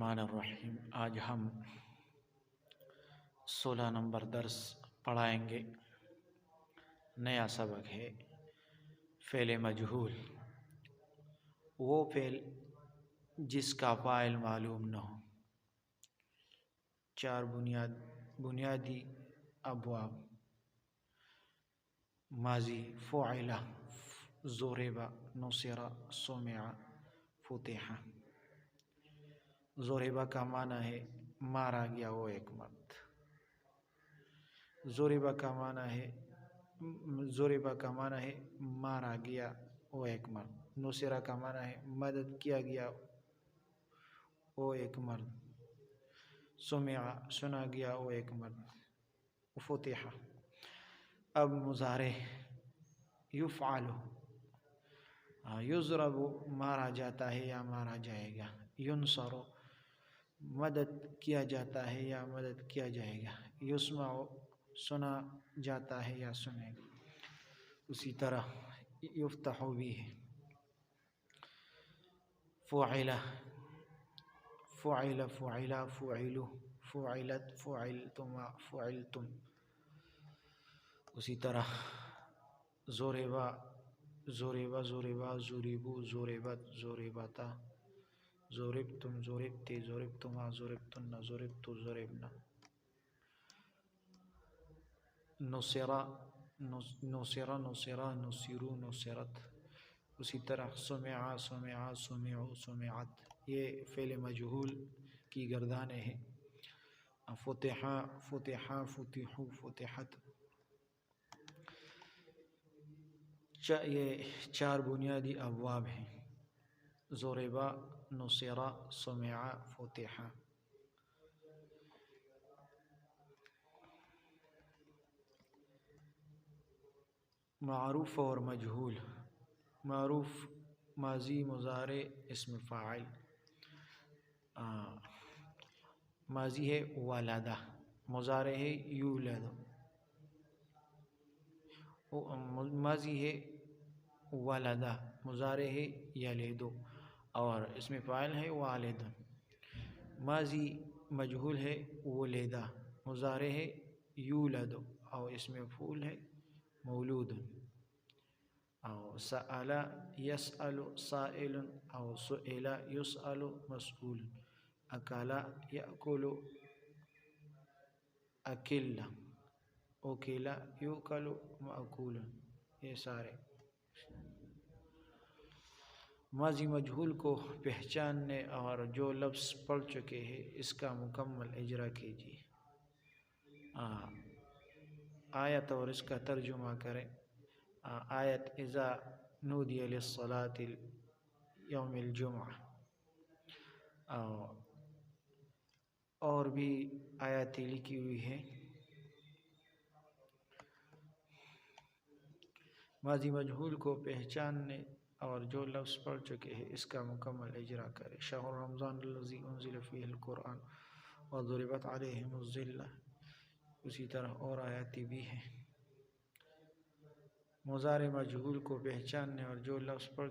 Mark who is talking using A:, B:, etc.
A: الرحمن الرحیم۔ آج ہم 16 نمبر درس پڑھائیں گے۔ نیا سبق ہے فعل مجہول، وہ فعل جس کا فاعل معلوم نہ ہو۔ 4 بنیادی ابواب: ماضی، فعل، ضرب، نصر، سمع، فتح۔ ضرب کا معنی ہے مارا گیا وہ ایک مرد۔ ضرب کا معنی ہے مارا گیا وہ ایک مرد۔ نصر کا معنی ہے مدد کیا گیا وہ ایک مرد۔ سمع سنا گیا وہ ایک مرد۔ فتح اب مضارع: یفعل، یضرب مارا جاتا ہے یا مارا جائے گا۔ ینصر مدد کیا جاتا ہے یا مدد کیا جائے گا۔ یسمع سنا جاتا ہے یا سنے گا۔ اسی طرح یفتح بھی ہے۔ فعل، فعل، فعلا، فعلوا، فعلت، فعلتما، فعلتم۔ اسی طرح ضرب، ضرب، ضربا، ضربوا، ضربت، ضربتا، ضربتم، ضربت، ضربتما، ضربتن، ضربت، ضربنا۔ نصر، نصر، نصرا، نصروا، نصرت۔ اسی طرح سمع، سمعا، سمعوا، سمعت۔ یہ فعل مجہول کی گردانیں ہیں۔ فتح، فتحا، فتحوا، فتحت۔ یہ 4 بنیادی ابواب ہیں: ضرب، نصر، سمع، فتح۔ معروف اور مجہول: معروف ماضی، مضارع، اسم فاعل۔ ماضی ہے ولدہ، مضارع ہے یولد۔ ماضی ہے ولدہ، مضارع ہے یلد، اور اسم فاعل ہے والد۔ ماضی مجہول ہے ولدہ، مضارع ہے یولد، اور اسم مفعول ہے مولود۔ اور سأل یسأل سائل، اور سئل یسأل مسئول۔ اکل یأکل اکل، اکل یؤکل مأکول۔ یہ سارے ماضی مجہول کو پہچاننے اور جو لفظ پڑھ چکے ہیں اس کا مکمل اجرا کیجیے۔ آیت اور اس کا ترجمہ کریں۔ آیت: اذا نودی للصلاة یوم الجمعہ۔ اور بھی آیاتیں لکھی ہوئی ہیں۔ ماضی مجہول کو پہچاننے اور جو لفظ پڑھ چکے ہیں اس کا مکمل اجرا کرے۔ شہر رمضان الذی انزل فیہ القرآن وضربت علیہم الذلہ۔ اسی طرح اور آیاتیں بھی ہیں۔ مضارع مجہول کو پہچاننے اور جو لفظ پڑھ